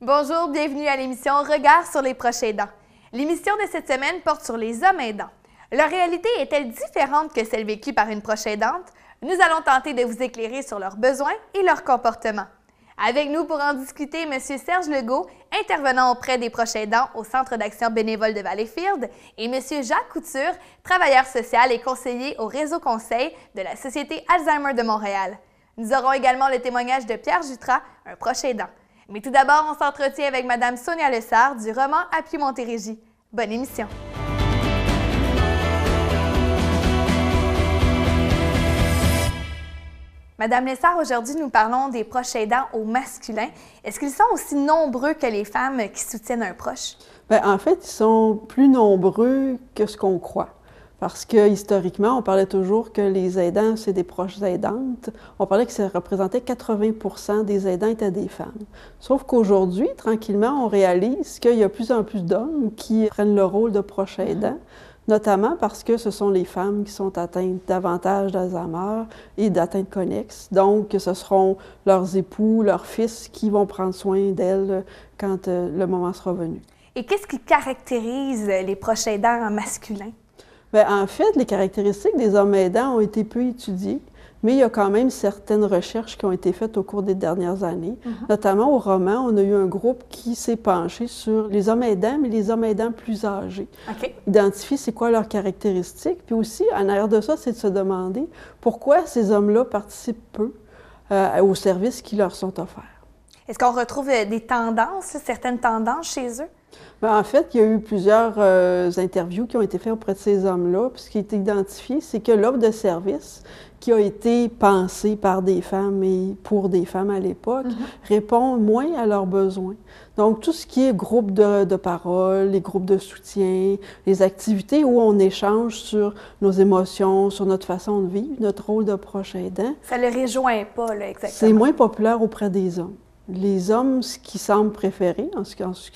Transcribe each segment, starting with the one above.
Bonjour, bienvenue à l'émission Regard sur les proches aidants. L'émission de cette semaine porte sur les hommes aidants. Leur réalité est-elle différente que celle vécue par une proche aidante? Nous allons tenter de vous éclairer sur leurs besoins et leurs comportements. Avec nous pour en discuter, M. Serge Legault, intervenant auprès des proches aidants au Centre d'action bénévole de Valleyfield, et M. Jacques Couture, travailleur social et conseiller au réseau conseil de la Société Alzheimer de Montréal. Nous aurons également le témoignage de Pierre Jutras, un proche aidant. Mais tout d'abord, on s'entretient avec Mme Sonia Lessard du roman Appui Montérégie. Bonne émission! Madame Lessard, aujourd'hui, nous parlons des proches aidants au masculin. Est-ce qu'ils sont aussi nombreux que les femmes qui soutiennent un proche? Bien, en fait, ils sont plus nombreux que ce qu'on croit. Parce que, historiquement, on parlait toujours que les aidants, c'est des proches aidantes. On parlait que ça représentait 80 des aidants étaient des femmes. Sauf qu'aujourd'hui, tranquillement, on réalise qu'il y a de plus en plus d'hommes qui prennent le rôle de proches aidants, notamment parce que ce sont les femmes qui sont atteintes davantage d'Alzheimer et d'atteintes connexes. Donc, ce seront leurs époux, leurs fils qui vont prendre soin d'elles quand le moment sera venu. Et qu'est-ce qui caractérise les proches aidants masculins? Bien, en fait, les caractéristiques des hommes aidants ont été peu étudiées, mais il y a quand même certaines recherches qui ont été faites au cours des dernières années. Notamment au roman, on a eu un groupe qui s'est penché sur les hommes aidants, mais les hommes aidants plus âgés. Identifier c'est quoi leurs caractéristiques, puis aussi, en arrière de ça, c'est de se demander pourquoi ces hommes-là participent peu aux services qui leur sont offerts. Est-ce qu'on retrouve des tendances, certaines tendances chez eux? Bien, en fait, il y a eu plusieurs interviews qui ont été faites auprès de ces hommes-là. Puis ce qui est identifié, c'est que l'offre de service qui a été pensée par des femmes et pour des femmes à l'époque répond moins à leurs besoins. Donc, tout ce qui est groupe de parole, les groupes de soutien, les activités où on échange sur nos émotions, sur notre façon de vivre, notre rôle de proche aidant. Ça ne les rejoint pas, là, exactement. C'est moins populaire auprès des hommes. Les hommes, ce qu'ils semblent préférer,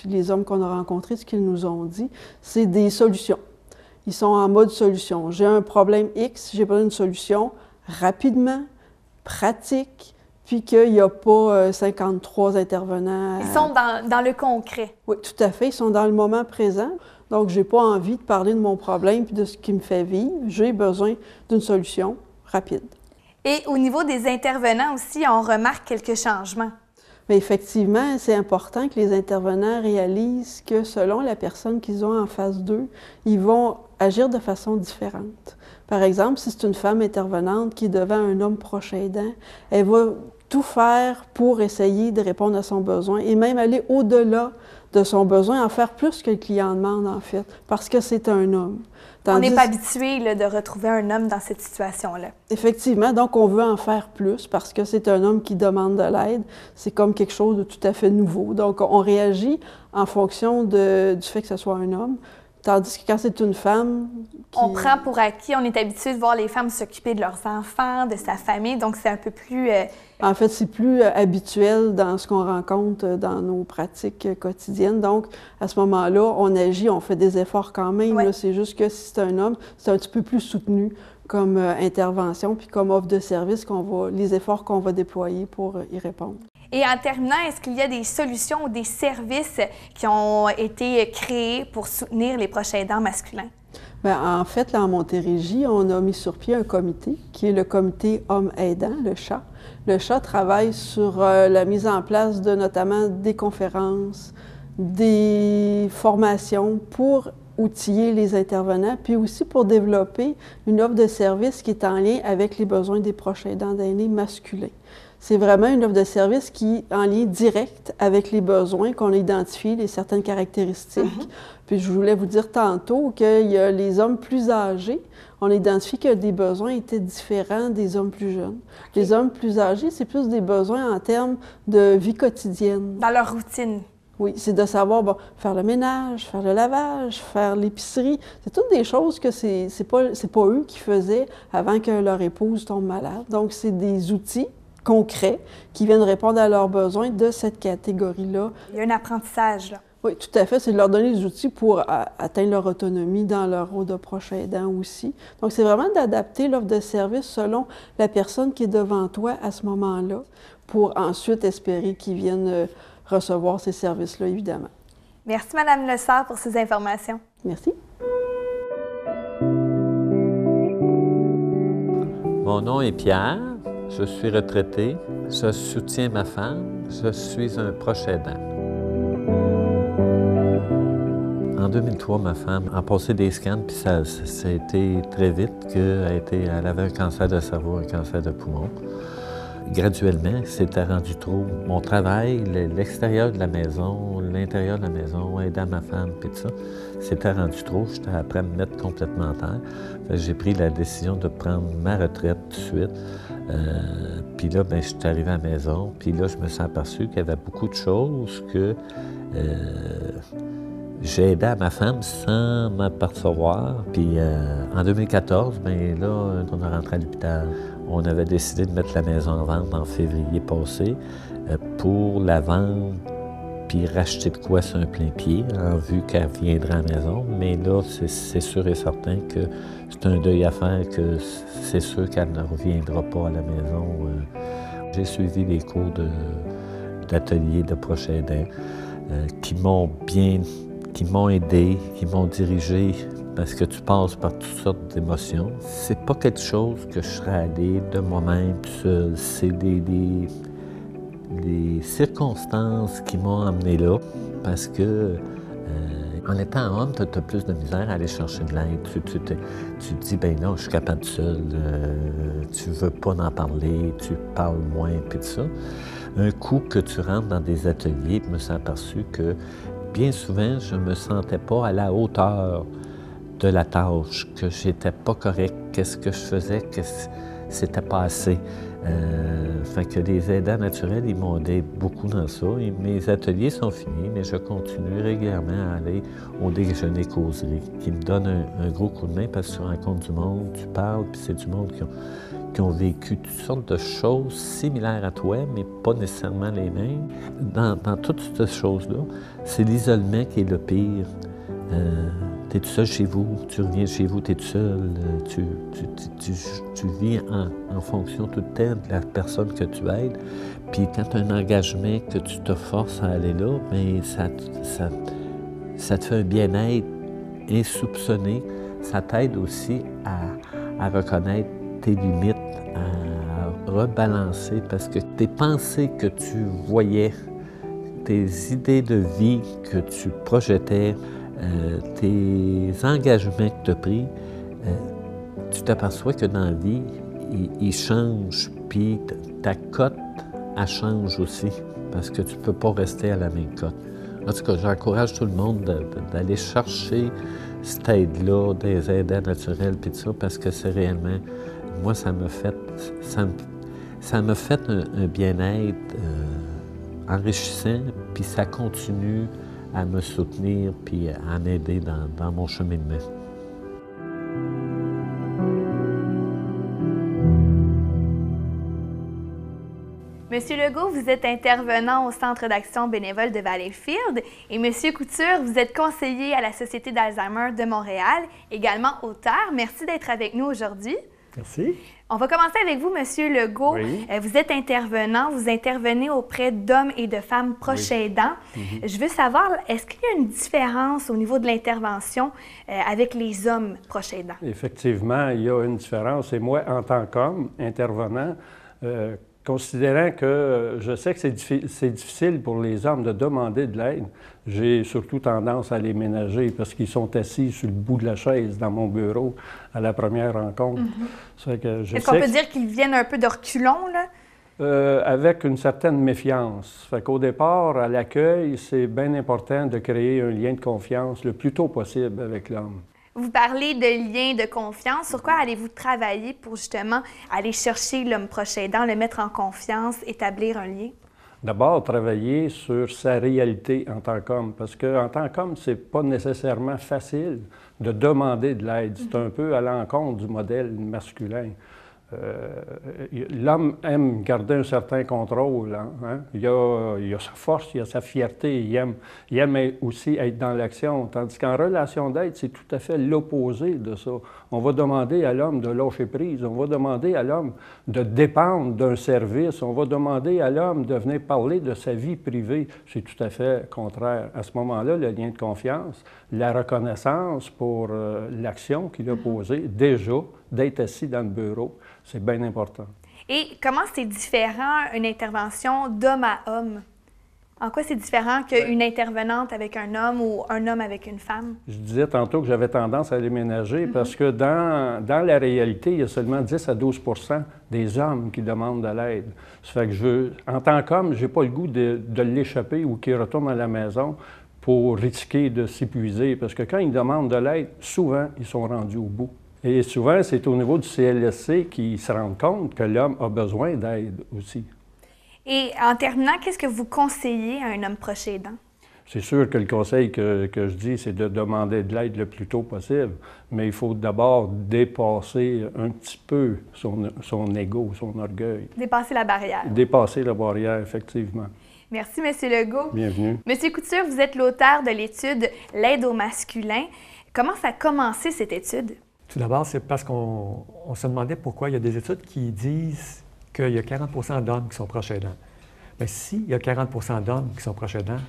les hommes qu'on a rencontrés, ce qu'ils nous ont dit, c'est des solutions. Ils sont en mode solution. J'ai un problème X, j'ai besoin d'une solution rapidement, pratique, puis qu'il n'y a pas 53 intervenants. Ils sont dans le concret. Oui, tout à fait. Ils sont dans le moment présent. Donc, je n'ai pas envie de parler de mon problème puis de ce qui me fait vivre. J'ai besoin d'une solution rapide. Et au niveau des intervenants aussi, on remarque quelques changements. Mais effectivement, c'est important que les intervenants réalisent que selon la personne qu'ils ont en face d'eux, ils vont agir de façon différente. Par exemple, si c'est une femme intervenante qui est devant un homme proche aidant, elle va tout faire pour essayer de répondre à son besoin et même aller au-delà de son besoin, en faire plus que le client demande en fait, parce que c'est un homme. On n'est pas habitué là, de retrouver un homme dans cette situation-là. Effectivement, donc on veut en faire plus parce que c'est un homme qui demande de l'aide. C'est comme quelque chose de tout à fait nouveau. Donc on réagit en fonction du fait que ce soit un homme. Tandis que quand c'est une femme... On prend pour acquis, on est habitué de voir les femmes s'occuper de leurs enfants, de sa famille, donc c'est un peu plus... En fait, c'est plus habituel dans ce qu'on rencontre dans nos pratiques quotidiennes. Donc, à ce moment-là, on agit, on fait des efforts quand même. Ouais. C'est juste que si c'est un homme, c'est un petit peu plus soutenu comme intervention, puis comme offre de service, les efforts qu'on va déployer pour y répondre. Et en terminant, est-ce qu'il y a des solutions ou des services qui ont été créés pour soutenir les proches aidants masculins? Bien, en fait, là, en Montérégie, on a mis sur pied un comité qui est le comité Hommes aidants, le CHA. Le CHA travaille sur la mise en place de notamment des conférences, des formations pour outiller les intervenants, puis aussi pour développer une offre de service qui est en lien avec les besoins des proches aidants d'aînés masculins. C'est vraiment une offre de service qui est en lien direct avec les besoins qu'on a identifiés, les certaines caractéristiques. Puis je voulais vous dire tantôt qu'il y a les hommes plus âgés, on a identifié que des besoins étaient différents des hommes plus jeunes. Les hommes plus âgés, c'est plus des besoins en termes de vie quotidienne. Dans leur routine. Oui, c'est de savoir faire le ménage, faire le lavage, faire l'épicerie. C'est toutes des choses que c'est pas eux qui faisaient avant que leur épouse tombe malade. Donc, c'est des outils concrets qui viennent répondre à leurs besoins de cette catégorie-là. Il y a un apprentissage, là. Oui, tout à fait. C'est de leur donner des outils pour atteindre leur autonomie dans leur rôle de proche aidant aussi. Donc, c'est vraiment d'adapter l'offre de service selon la personne qui est devant toi à ce moment-là pour ensuite espérer qu'ils viennent recevoir ces services-là, évidemment. Merci, Mme Lessard, pour ces informations. Merci. Mon nom est Pierre, je suis retraité, je soutiens ma femme, je suis un proche aidant. En 2003, ma femme a passé des scans, puis ça a été très vite qu'elle avait un cancer de cerveau, un cancer de poumon. Graduellement, c'était rendu trop. Mon travail, l'extérieur de la maison, l'intérieur de la maison, aidant ma femme, puis tout ça, c'était rendu trop. J'étais après à me mettre complètement à terre. J'ai pris la décision de prendre ma retraite tout de suite. Puis là, je suis arrivé à la maison, puis là, je me suis aperçu qu'il y avait beaucoup de choses que j'ai aidé à ma femme sans m'apercevoir. Puis en 2014, là, on est rentré à l'hôpital. On avait décidé de mettre la maison en vente en février passé pour la vendre puis racheter de quoi sur un plein pied en vue qu'elle viendra à la maison. Mais là, c'est sûr et certain que c'est un deuil à faire, que c'est sûr qu'elle ne reviendra pas à la maison. J'ai suivi les cours d'atelier de proches aidants qui m'ont aidé, qui m'ont dirigé, parce que tu passes par toutes sortes d'émotions. C'est pas quelque chose que je serais allé de moi-même seul. C'est des circonstances qui m'ont amené là, parce que en étant homme, tu as plus de misère à aller chercher de l'aide. Tu te dis, non, je suis capable seul, tu veux pas en parler, tu parles moins, puis tout ça. Un coup que tu rentres dans des ateliers, je me suis aperçu que bien souvent, je me sentais pas à la hauteur de la tâche, que j'étais pas correct, qu'est-ce que je faisais, que c'était pas assez. Fait que les aidants naturels, ils m'ont aidé beaucoup dans ça. Et mes ateliers sont finis, mais je continue régulièrement à aller au déjeuner causerie, qui me donne un gros coup de main parce que tu rencontres du monde, tu parles, puis c'est du monde qui ont vécu toutes sortes de choses similaires à toi, mais pas nécessairement les mêmes. Dans toutes ces choses-là, c'est l'isolement qui est le pire. Tu es tout seul chez vous, tu reviens chez vous, tu es tout seul, tu vis en fonction tout le temps de la personne que tu aides. Puis quand tu as un engagement que tu te forces à aller là, bien, ça te fait un bien-être insoupçonné. Ça t'aide aussi à reconnaître tes limites, à rebalancer, parce que tes pensées que tu voyais, tes idées de vie que tu projetais, tes engagements que tu as pris, tu t'aperçois que dans la vie, ils changent, puis ta cote, elle change aussi, parce que tu ne peux pas rester à la même cote. En tout cas, j'encourage tout le monde d'aller chercher cette aide-là, des aidants naturels, puis tout ça, parce que c'est réellement, moi, ça m'a fait un bien-être enrichissant, puis ça continue à me soutenir puis à m'aider dans mon cheminement. Monsieur Legault, vous êtes intervenant au Centre d'action bénévole de Valleyfield et Monsieur Couture, vous êtes conseiller à la Société d'Alzheimer de Montréal, également auteur. Merci d'être avec nous aujourd'hui. Merci. On va commencer avec vous, Monsieur Legault. Oui. Vous êtes intervenant, vous intervenez auprès d'hommes et de femmes proches aidants. Je veux savoir, est-ce qu'il y a une différence au niveau de l'intervention avec les hommes proches aidants? Effectivement, il y a une différence. Et moi, en tant qu'homme intervenant, considérant que je sais que c'est difficile pour les hommes de demander de l'aide, j'ai surtout tendance à les ménager parce qu'ils sont assis sur le bout de la chaise dans mon bureau à la première rencontre. Est-ce qu'on peut dire qu'ils viennent un peu de reculons, là? Avec une certaine méfiance. Fait qu'au départ, à l'accueil, c'est bien important de créer un lien de confiance le plus tôt possible avec l'homme. Vous parlez de liens de confiance. Sur quoi allez-vous travailler pour justement aller chercher l'homme proche aidant, le mettre en confiance, établir un lien? D'abord, travailler sur sa réalité en tant qu'homme, parce qu'en tant qu'homme, c'est pas nécessairement facile de demander de l'aide. C'est un peu à l'encontre du modèle masculin. L'homme aime garder un certain contrôle. Hein? Il a sa force, il a sa fierté, il aime aussi être dans l'action. Tandis qu'en relation d'aide, c'est tout à fait l'opposé de ça. On va demander à l'homme de lâcher prise, on va demander à l'homme de dépendre d'un service, on va demander à l'homme de venir parler de sa vie privée. C'est tout à fait contraire. À ce moment-là, le lien de confiance, la reconnaissance pour l'action qu'il a posée, déjà, d'être assis dans le bureau, c'est bien important. Et comment c'est différent une intervention d'homme à homme? En quoi c'est différent qu'une intervenante avec un homme ou un homme avec une femme? Je disais tantôt que j'avais tendance à les ménager parce que dans la réalité, il y a seulement 10 à 12 des hommes qui demandent de l'aide. Ça fait que en tant qu'homme, je n'ai pas le goût de l'échapper ou qu'il retourne à la maison pour risquer de s'épuiser. Parce que quand ils demandent de l'aide, souvent, ils sont rendus au bout. Et souvent, c'est au niveau du CLSC qu'ils se rendent compte que l'homme a besoin d'aide aussi. Et en terminant, qu'est-ce que vous conseillez à un homme proche aidant? C'est sûr que le conseil que je dis, c'est de demander de l'aide le plus tôt possible, mais il faut d'abord dépasser un petit peu son ego, son orgueil. Dépasser la barrière. Dépasser la barrière, effectivement. Merci, M. Legault. Bienvenue. M. Couture, vous êtes l'auteur de l'étude « L'aide au masculin ». Comment ça a commencé, cette étude? Tout d'abord, c'est parce qu'on se demandait pourquoi il y a des études qui disent qu'il y a 40 d'hommes qui sont proches aidants. Mais s'il y a 40 d'hommes qui sont proches aidants,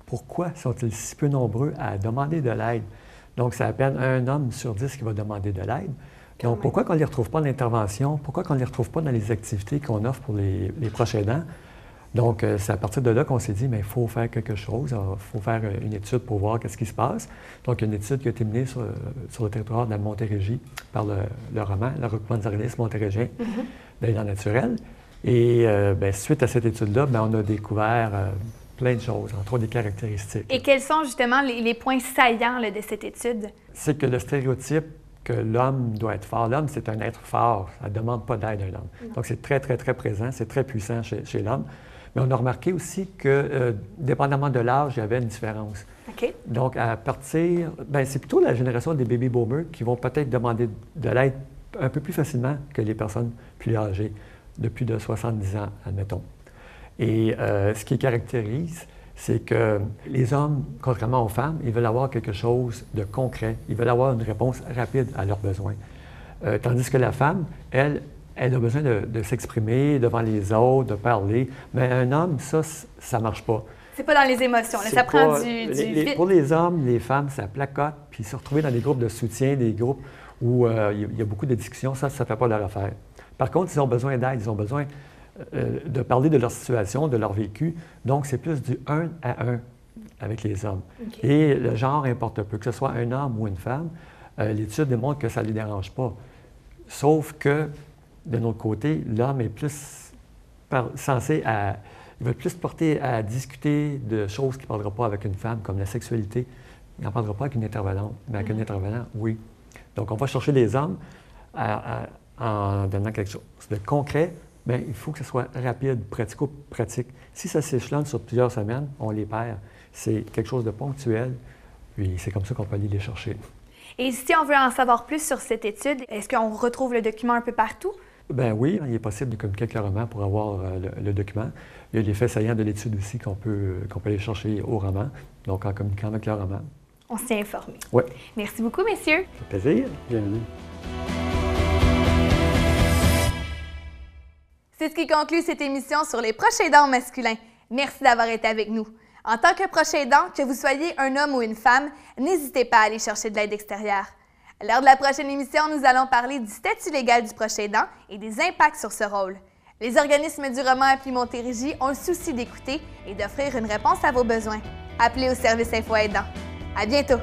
pourquoi sont-ils si peu nombreux à demander de l'aide? Donc, c'est à peine un homme sur 10 qui va demander de l'aide. Donc, pourquoi qu'on ne les retrouve pas en intervention? Pourquoi qu'on ne les retrouve pas dans les activités qu'on offre pour les proches aidants? Donc, c'est à partir de là qu'on s'est dit, mais il faut faire quelque chose, il faut faire une étude pour voir qu'est-ce qui se passe. Donc, une étude qui a été menée sur le territoire de la Montérégie par le roman, le regroupement des organismes montérégiens d'aidants naturels. Et suite à cette étude-là, on a découvert plein de choses, entre autres des caractéristiques. Et quels sont justement les points saillants là, de cette étude? C'est que le stéréotype que l'homme doit être fort. L'homme, c'est un être fort, ça ne demande pas d'aide à un homme. Donc, c'est très, très, très présent, c'est très puissant chez l'homme. Mais on a remarqué aussi que, dépendamment de l'âge, il y avait une différence. OK. Donc, à partir... c'est plutôt la génération des baby boomers qui vont peut-être demander de l'aide un peu plus facilement que les personnes plus âgées, de plus de 70 ans, admettons. Et ce qui caractérise, c'est que les hommes, contrairement aux femmes, ils veulent avoir quelque chose de concret. Ils veulent avoir une réponse rapide à leurs besoins. Tandis que la femme, elle a besoin de s'exprimer devant les autres, de parler. Mais un homme, ça ne marche pas. C'est pas dans les émotions, là, ça prend du vite. Pour les hommes, les femmes, ça placote, puis se retrouver dans des groupes de soutien, des groupes où il y a beaucoup de discussions, ça ne fait pas leur affaire. Par contre, ils ont besoin d'aide, ils ont besoin de parler de leur situation, de leur vécu. Donc, c'est plus du 1 à 1 avec les hommes. Okay. Et le genre importe peu, que ce soit un homme ou une femme, l'étude démontre que ça ne les dérange pas. Sauf que, de notre côté, l'homme est plus censé à... Il va être plus porté à discuter de choses qu'il ne parlera pas avec une femme, comme la sexualité. Il n'en parlera pas avec une intervenante, mais avec un intervenant, oui. Donc, on va chercher les hommes en donnant quelque chose de concret. Bien, il faut que ce soit rapide, pratico-pratique. Si ça s'échelonne sur plusieurs semaines, on les perd. C'est quelque chose de ponctuel, puis c'est comme ça qu'on peut aller les chercher. Et si on veut en savoir plus sur cette étude, est-ce qu'on retrouve le document un peu partout? Bien oui, il est possible de communiquer avec le roman pour avoir le document. Il y a les faits saillants de l'étude aussi qu'on peut aller chercher au roman, donc en communiquant avec le roman. On s'est informé. Oui. Merci beaucoup, messieurs. Ça fait plaisir. Bienvenue. C'est ce qui conclut cette émission sur les proches aidants masculins. Merci d'avoir été avec nous. En tant que proche aidant, que vous soyez un homme ou une femme, n'hésitez pas à aller chercher de l'aide extérieure. Lors de la prochaine émission, nous allons parler du statut légal du proche aidant et des impacts sur ce rôle. Les organismes du roman Appli Montérégie ont le souci d'écouter et d'offrir une réponse à vos besoins. Appelez au service Info Aidant. À bientôt!